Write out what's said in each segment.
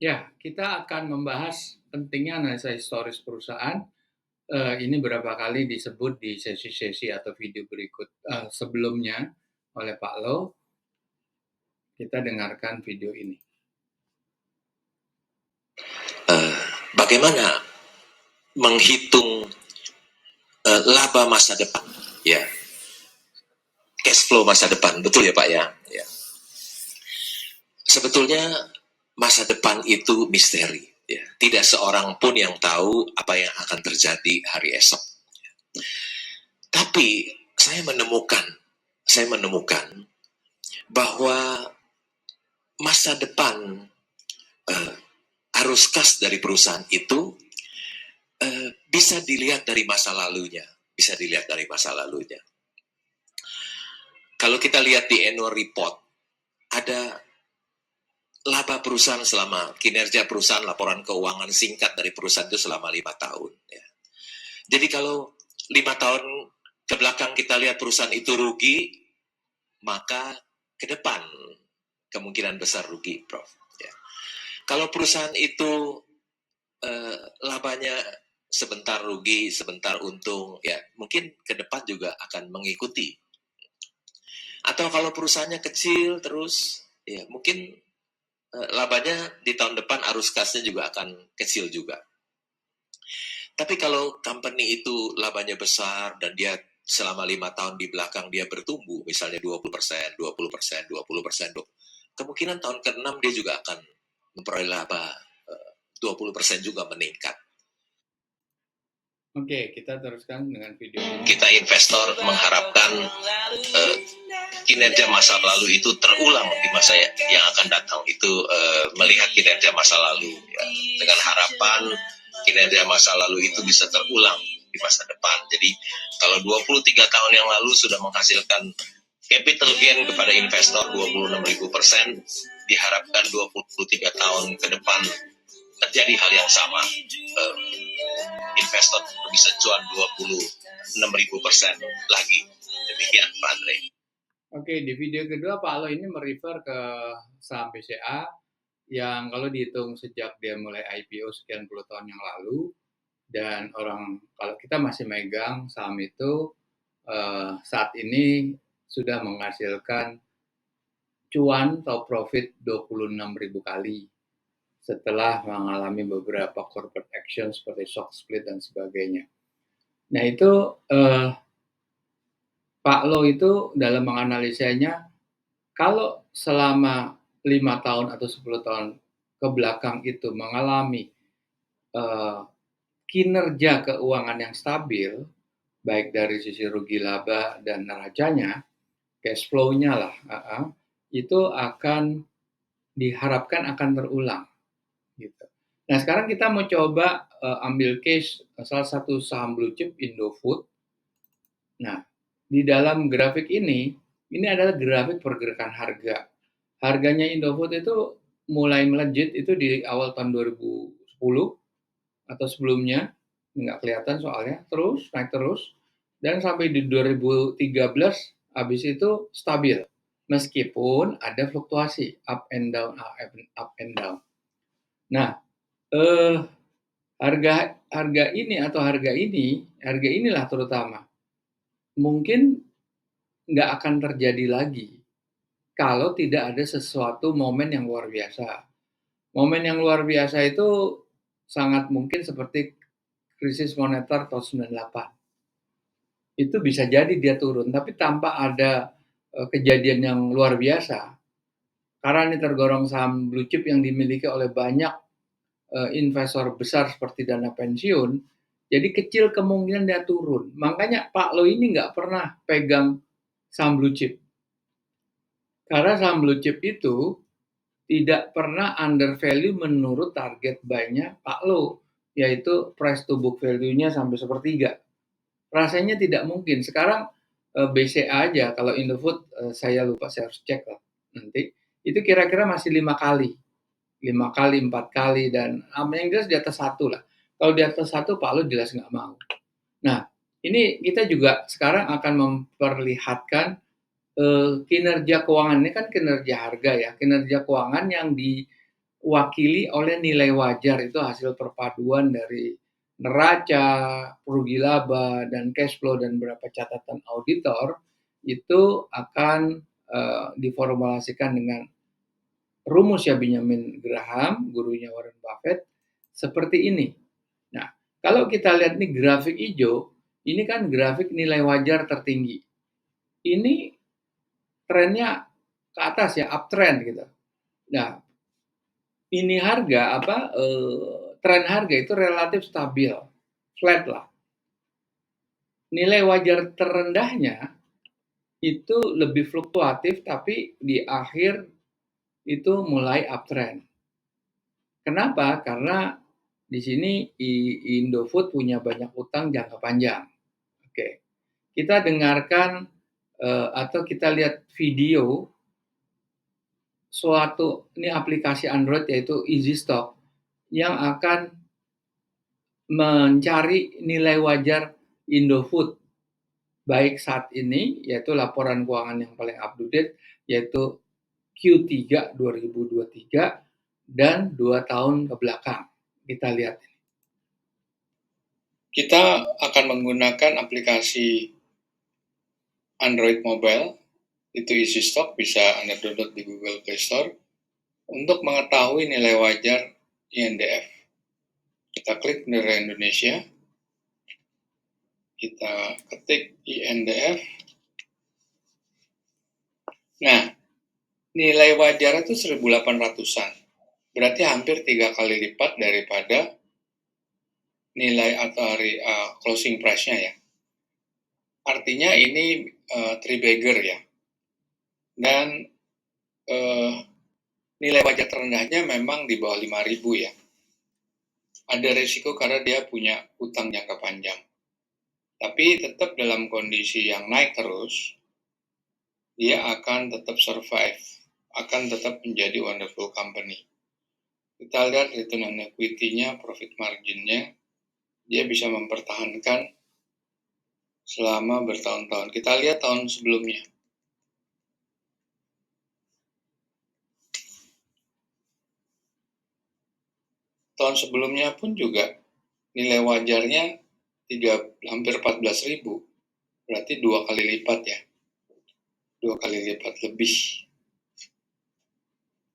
Ya, kita akan membahas pentingnya analisa historis perusahaan. Ini beberapa kali disebut di sesi-sesi atau video berikut sebelumnya oleh Pak Lo. Kita dengarkan video ini. Bagaimana menghitung laba masa depan, ya, cash flow masa depan, betul ya Pak ya? Ya. Sebetulnya masa depan itu misteri, ya. Tidak seorang pun yang tahu apa yang akan terjadi hari esok. Tapi saya menemukan bahwa masa depan arus kas dari perusahaan itu bisa dilihat dari masa lalunya, Kalau kita lihat di annual report, ada laba perusahaan selama kinerja perusahaan, laporan keuangan singkat dari perusahaan itu selama 5 tahun. Ya. Jadi kalau 5 tahun ke belakang kita lihat perusahaan itu rugi, maka ke depan kemungkinan besar rugi, Prof. Ya. Kalau perusahaan itu labanya sebentar rugi, sebentar untung, ya mungkin ke depan juga akan mengikuti. Atau kalau perusahaannya kecil terus, ya mungkin labanya di tahun depan arus kasnya juga akan kecil juga. Tapi kalau company itu labanya besar dan dia selama 5 tahun di belakang dia bertumbuh, misalnya 20%, 20%, 20%, kemungkinan tahun ke-6 dia juga akan memperoleh laba 20% juga meningkat. Oke, kita teruskan dengan video ini. Kita investor mengharapkan kinerja masa lalu itu terulang di masa yang akan datang. Itu melihat kinerja masa lalu ya, dengan harapan kinerja masa lalu itu bisa terulang di masa depan. Jadi kalau 23 tahun yang lalu sudah menghasilkan capital gain kepada investor 26.000%, diharapkan 23 tahun ke depan terjadi hal yang sama. Investor bisa cuan 26.000% lagi. Demikian Pak Andre. Oke, di video kedua Pak Lo ini merefer ke saham BCA yang kalau dihitung sejak dia mulai IPO sekian puluh tahun yang lalu, dan kalau kita masih megang saham itu saat ini sudah menghasilkan cuan atau profit 26.000 kali setelah mengalami beberapa corporate action seperti stock split dan sebagainya. Nah itu Pak Lo itu dalam menganalisanya, kalau selama 5 tahun atau 10 tahun ke belakang itu mengalami kinerja keuangan yang stabil, baik dari sisi rugi laba dan neracanya, cash flow-nya lah, itu akan diharapkan akan terulang. Gitu. Nah sekarang kita mau coba ambil case salah satu saham blue chip Indofood. Nah di dalam grafik ini adalah grafik pergerakan harga. Harganya Indofood itu mulai melejit itu di awal tahun 2010 atau sebelumnya, nggak kelihatan soalnya, terus naik terus, dan sampai di 2013 habis itu stabil, meskipun ada fluktuasi up and down, up and down. Nah, harga inilah terutama mungkin nggak akan terjadi lagi kalau tidak ada sesuatu momen yang luar biasa. Momen yang luar biasa itu sangat mungkin seperti krisis moneter tahun 98. Itu bisa jadi dia turun, tapi tanpa ada kejadian yang luar biasa. Karena ini tergolong saham blue chip yang dimiliki oleh banyak investor besar seperti dana pensiun, jadi kecil kemungkinan dia turun. Makanya Pak Lo ini nggak pernah pegang saham blue chip. Karena saham blue chip itu tidak pernah under value menurut target buy-nya Pak Lo, yaitu price to book value-nya sampai sepertiga. Rasanya tidak mungkin. Sekarang BCA aja, kalau Indofood saya lupa, saya harus cek lah nanti. Itu kira-kira masih 5 kali. 5 kali, 4 kali, dan yang jelas di atas 1 lah. Kalau di atas 1, Pak Lo jelas nggak mau. Nah, ini kita juga sekarang akan memperlihatkan kinerja keuangan. Ini kan kinerja harga ya, kinerja keuangan yang diwakili oleh nilai wajar, itu hasil perpaduan dari neraca, rugi laba, dan cash flow dan beberapa catatan auditor, itu akan diformulasikan dengan rumusnya Benjamin Graham, gurunya Warren Buffett, seperti ini. Nah, kalau kita lihat nih grafik hijau, ini kan grafik nilai wajar tertinggi. Ini trennya ke atas ya, uptrend gitu. Nah, ini harga tren harga itu relatif stabil, flat lah. Nilai wajar terendahnya itu lebih fluktuatif, tapi di akhir itu mulai uptrend. Kenapa? Karena di sini Indofood punya banyak utang jangka panjang. Oke, kita dengarkan atau kita lihat video suatu ini aplikasi Android yaitu Easy Stock yang akan mencari nilai wajar Indofood baik saat ini, yaitu laporan keuangan yang paling up to date, yaitu Q3 2023 dan 2 tahun ke belakang. Kita lihat. Kita akan menggunakan aplikasi Android mobile, itu Easy Stock, bisa Anda download di Google Play Store, untuk mengetahui nilai wajar INDF. Kita klik nilai Indonesia, kita ketik INDF. Nah, nilai wajar itu 1.800-an. Berarti hampir 3 kali lipat daripada nilai atau hari closing price-nya ya. Artinya ini three-bagger ya. Dan nilai wajar terendahnya memang di bawah 5.000 ya. Ada risiko karena dia punya utang jangka panjang. Tapi tetap dalam kondisi yang naik terus, dia akan tetap survive, akan tetap menjadi wonderful company. Kita lihat return on equity-nya, profit margin-nya, dia bisa mempertahankan selama bertahun-tahun. Kita lihat tahun sebelumnya. Tahun sebelumnya pun juga nilai wajarnya hampir 14.000. Berarti 2 kali lipat ya. 2 kali lipat lebih.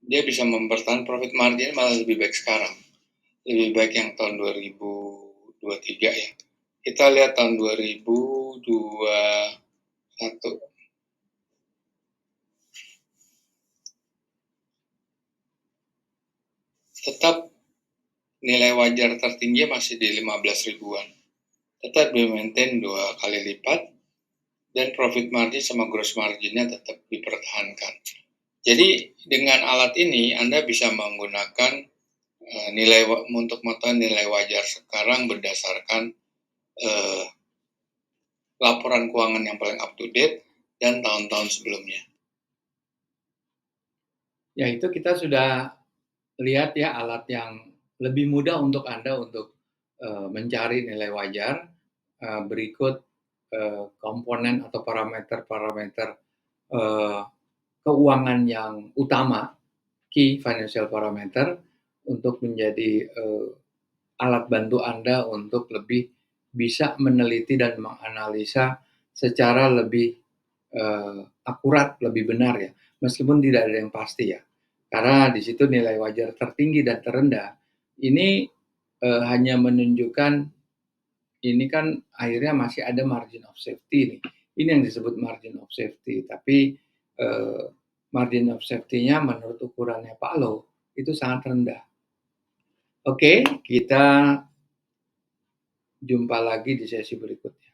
Dia bisa mempertahankan profit margin malah lebih baik sekarang. Lebih baik yang tahun 2023 ya. Kita lihat tahun 2021. Tetap nilai wajar tertinggi masih di 15 ribuan. Tetap di-maintain 2 kali lipat, dan profit margin sama gross marginnya tetap dipertahankan. Jadi dengan alat ini Anda bisa menggunakan nilai untuk mengetahui nilai wajar sekarang berdasarkan laporan keuangan yang paling up to date dan tahun-tahun sebelumnya. Ya, itu kita sudah lihat ya alat yang lebih mudah untuk Anda untuk mencari nilai wajar. Berikut komponen atau parameter-parameter keuangan yang utama, key financial parameter, untuk menjadi alat bantu Anda untuk lebih bisa meneliti dan menganalisa secara lebih akurat, lebih benar ya. Meskipun tidak ada yang pasti ya. Karena di situ nilai wajar tertinggi dan terendah ini hanya menunjukkan ini kan akhirnya masih ada margin of safety nih. Ini yang disebut margin of safety. Tapi margin of safety-nya menurut ukurannya Pak Lo itu sangat rendah. Oke, kita jumpa lagi di sesi berikutnya.